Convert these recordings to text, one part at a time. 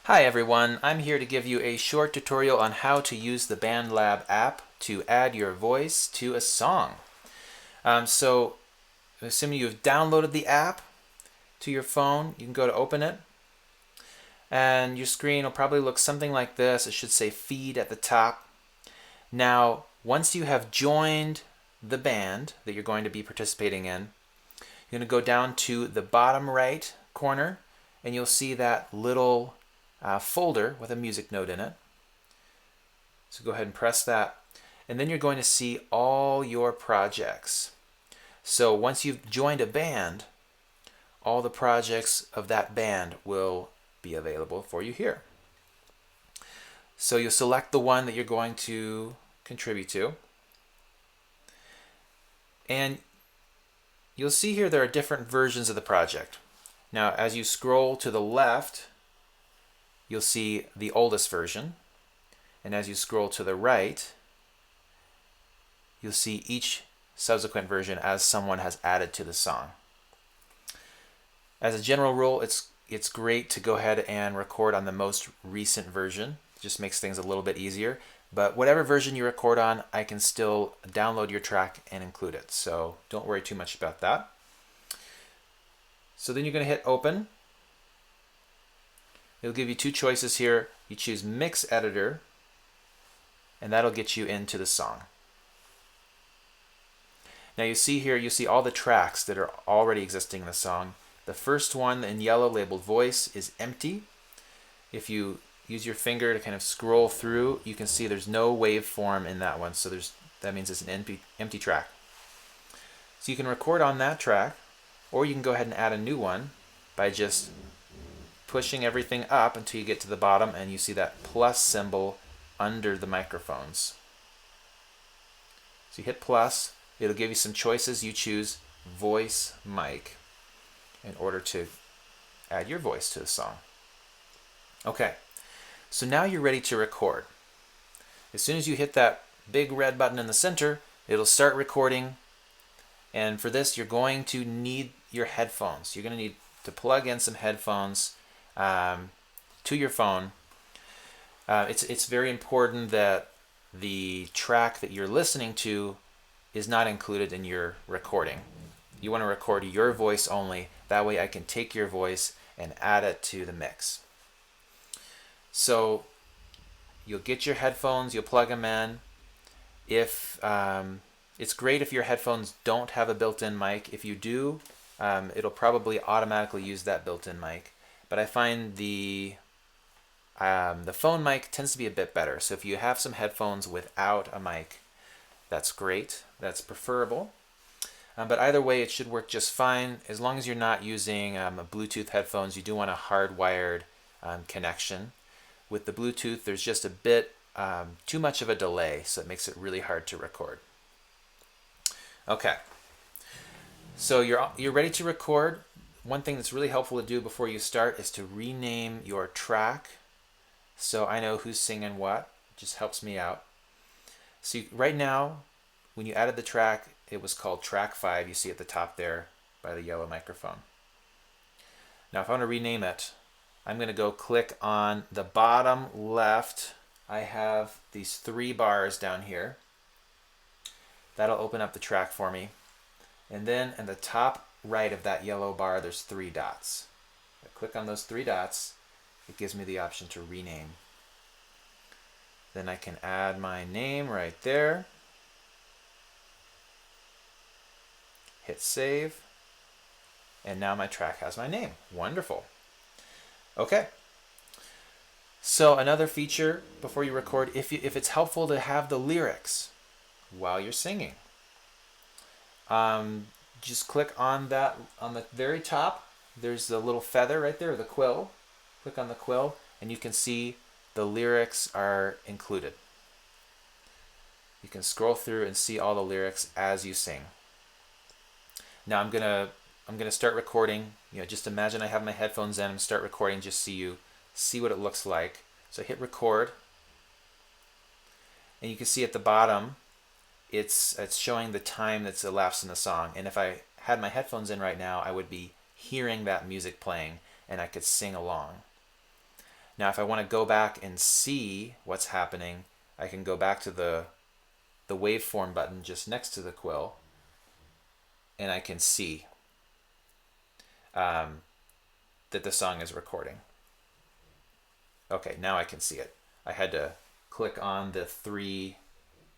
Hi everyone, I'm here to give you a short tutorial on how to use the BandLab app to add your voice to a song. So, assuming you've downloaded the app to your phone, you can go to open it, and your screen will probably look something like this. It should say feed at the top. Now, once you have joined the band that you're going to be participating in, you're going to go down to the bottom right corner, and you'll see that little folder with a music note in it. So go ahead and press that. And then you're going to see all your projects. So once you've joined a band, all the projects of that band will be available for you here. So you'll select the one that you're going to contribute to. And you'll see here there are different versions of the project. Now, as you scroll to the left, you'll see the oldest version. And as you scroll to the right, you'll see each subsequent version as someone has added to the song. As a general rule, it's great to go ahead and record on the most recent version. It just makes things a little bit easier. But whatever version you record on, I can still download your track and include it. So don't worry too much about that. So then you're going to hit open. It'll give you two choices here. You choose Mix Editor, and that'll get you into the song. Now you see here, you see all the tracks that are already existing in the song. The first one in yellow labeled voice is empty. If you use your finger to kind of scroll through, you can see there's no waveform in that one, so that means it's an empty track. So you can record on that track, or you can go ahead and add a new one by just pushing everything up until you get to the bottom and you see that plus symbol under the microphones. So you hit plus, it'll give you some choices. You choose voice mic in order to add your voice to the song. Okay, so now you're ready to record. As soon as you hit that big red button in the center, it'll start recording. And for this, you're going to need your headphones. You're going to need to plug in some headphones to your phone. It's very important that the track that you're listening to is not included in your recording. You want to record your voice only. That way I can take your voice and add it to the mix. So you'll get your headphones, you'll plug them in. If it's great if your headphones don't have a built-in mic. If you do, it'll probably automatically use that built-in mic. But I find the phone mic tends to be a bit better. So if you have some headphones without a mic, that's great. That's preferable. But either way, it should work just fine. As long as you're not using a Bluetooth headphones, you do want a hardwired connection. With the Bluetooth, there's just a bit too much of a delay, so it makes it really hard to record. Okay, so you're ready to record. One thing that's really helpful to do before you start is to rename your track so I know who's singing what. It just helps me out. So right now, when you added the track, it was called track 5. You see at the top there by the yellow microphone. Now if I want to rename it, I'm going to go click on the bottom left. I have these 3 bars down here. That'll open up the track for me. And then in the top right of that yellow bar, there's 3 dots. I click on those 3 dots. It gives me the option to rename. Then I can add my name right there. Hit save. And now my track has my name. Wonderful. Okay. So another feature before you record, if it's helpful to have the lyrics while you're singing. Just click on that on the very top. There's the little feather right there, the quill. Click on the quill and you can see the lyrics are included. You can scroll through and see all the lyrics as you sing. Now I'm gonna start recording. Just imagine I have my headphones in and start recording just so you see what it looks like. So hit record, and you can see at the bottom it's showing the time that's elapsed in the song. And if I had my headphones in right now, I would be hearing that music playing and I could sing along. Now if I want to go back and see what's happening, I can go back to the waveform button just next to the quill, and I can see that the song is recording. Okay, now I can see it. I had to click on the 3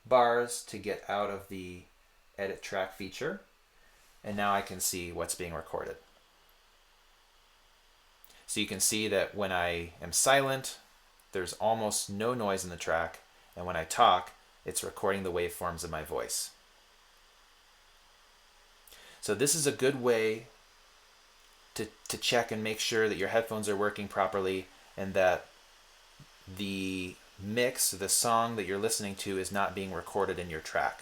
bars to get out of the edit track feature, and now I can see what's being recorded. So you can see that when I am silent, there's almost no noise in the track, and when I talk, it's recording the waveforms of my voice. So this is a good way to check and make sure that your headphones are working properly and that the mix, the song that you're listening to, is not being recorded in your track.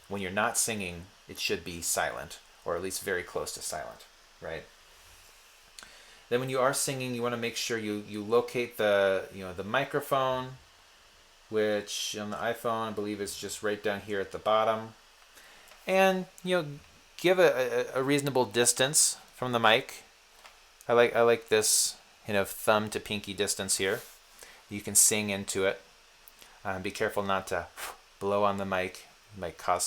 When you're not singing, it should be silent, or at least very close to silent, right? Then when you are singing, you want to make sure you locate the microphone, which on the iPhone I believe is just right down here at the bottom, and give a reasonable distance from the mic. I like this thumb to pinky distance here. You can sing into it. Be careful not to blow on the mic. You might cause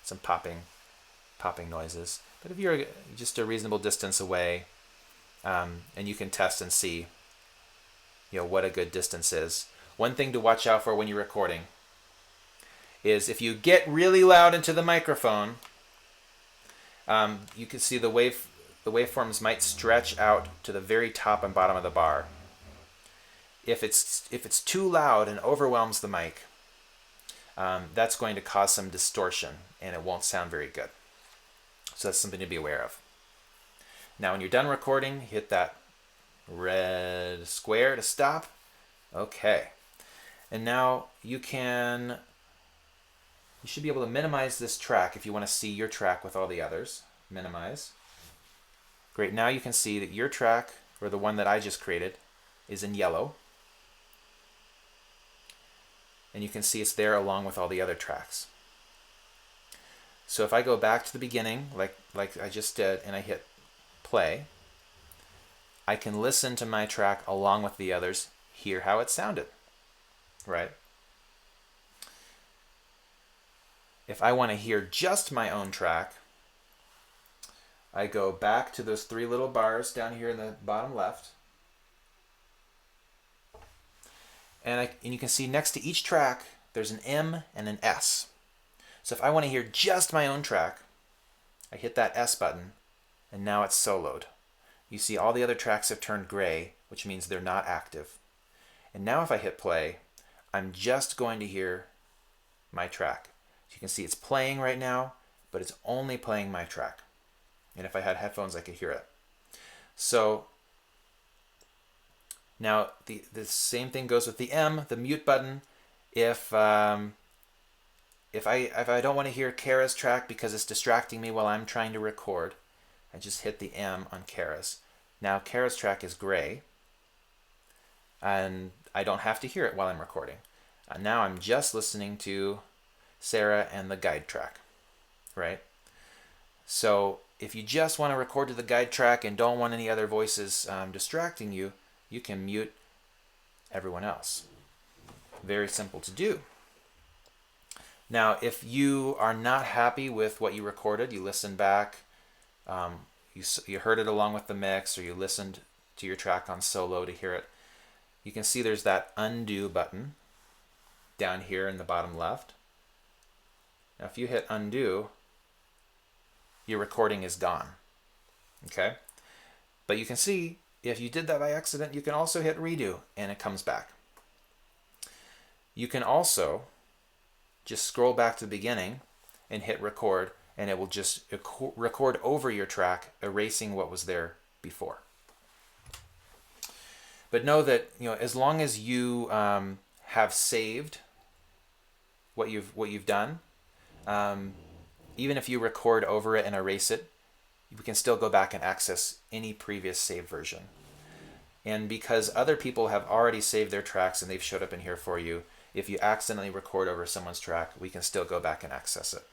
some popping noises. But if you're just a reasonable distance away, and you can test and see what a good distance is. One thing to watch out for when you're recording is if you get really loud into the microphone, you can see the waveforms might stretch out to the very top and bottom of the bar. If it's too loud and overwhelms the mic, that's going to cause some distortion and it won't sound very good. So that's something to be aware of. Now when you're done recording, hit that red square to stop. Okay. And now you should be able to minimize this track if you want to see your track with all the others. Minimize. Great, now you can see that your track, or the one that I just created, is in yellow. And you can see it's there along with all the other tracks. So if I go back to the beginning, like I just did, and I hit play, I can listen to my track along with the others, hear how it sounded, right? If I want to hear just my own track, I go back to those 3 little bars down here in the bottom left, and you can see next to each track there's an M and an S. So if I want to hear just my own track, I hit that S button, and now it's soloed. You see all the other tracks have turned gray, which means they're not active. And now if I hit play, I'm just going to hear my track. So you can see it's playing right now, but it's only playing my track. And if I had headphones, I could hear it. So now the same thing goes with the M, the mute button. If I don't want to hear Kara's track because it's distracting me while I'm trying to record, I just hit the M on Kara's. Now Kara's track is gray, and I don't have to hear it while I'm recording. Now I'm just listening to Sarah and the guide track, right? So if you just want to record to the guide track and don't want any other voices distracting you, you can mute everyone else. Very simple to do. Now, if you are not happy with what you recorded, you listen back, you heard it along with the mix, or you listened to your track on solo to hear it, you can see there's that undo button down here in the bottom left. Now, if you hit undo, your recording is gone. Okay? But you can see, if you did that by accident, you can also hit redo, and it comes back. You can also just scroll back to the beginning and hit record, and it will just record over your track, erasing what was there before. But know that as long as you have saved what you've done, even if you record over it and erase it, we can still go back and access any previous saved version. And because other people have already saved their tracks and they've showed up in here for you, if you accidentally record over someone's track, we can still go back and access it.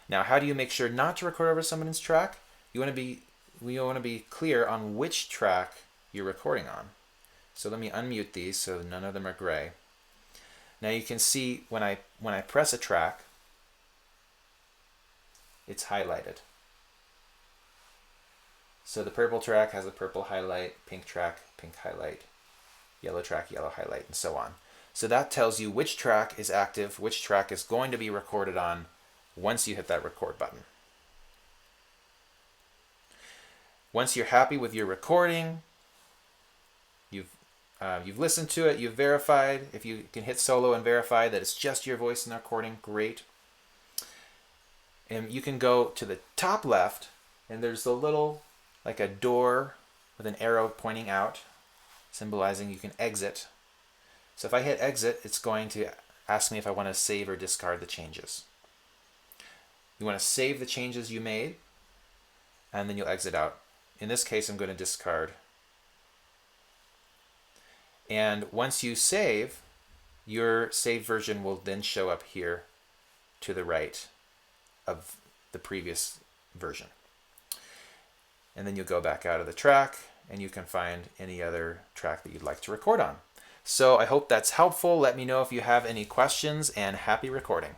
Now, how do you make sure not to record over someone's track? We want to be clear on which track you're recording on. So let me unmute these so none of them are gray. Now you can see when I press a track, it's highlighted. So the purple track has a purple highlight, pink track, pink highlight, yellow track, yellow highlight, and so on. So that tells you which track is active, which track is going to be recorded on once you hit that record button. Once you're happy with your recording, you've listened to it, you've verified. If you can hit solo and verify that it's just your voice in the recording, great. And you can go to the top left, and there's a little, like a door with an arrow pointing out, symbolizing you can exit. So if I hit exit, it's going to ask me if I want to save or discard the changes. You want to save the changes you made, and then you'll exit out. In this case, I'm going to discard. And once you save, your saved version will then show up here to the right of the previous version. And then you'll go back out of the track, and you can find any other track that you'd like to record on. So I hope that's helpful. Let me know if you have any questions, and happy recording.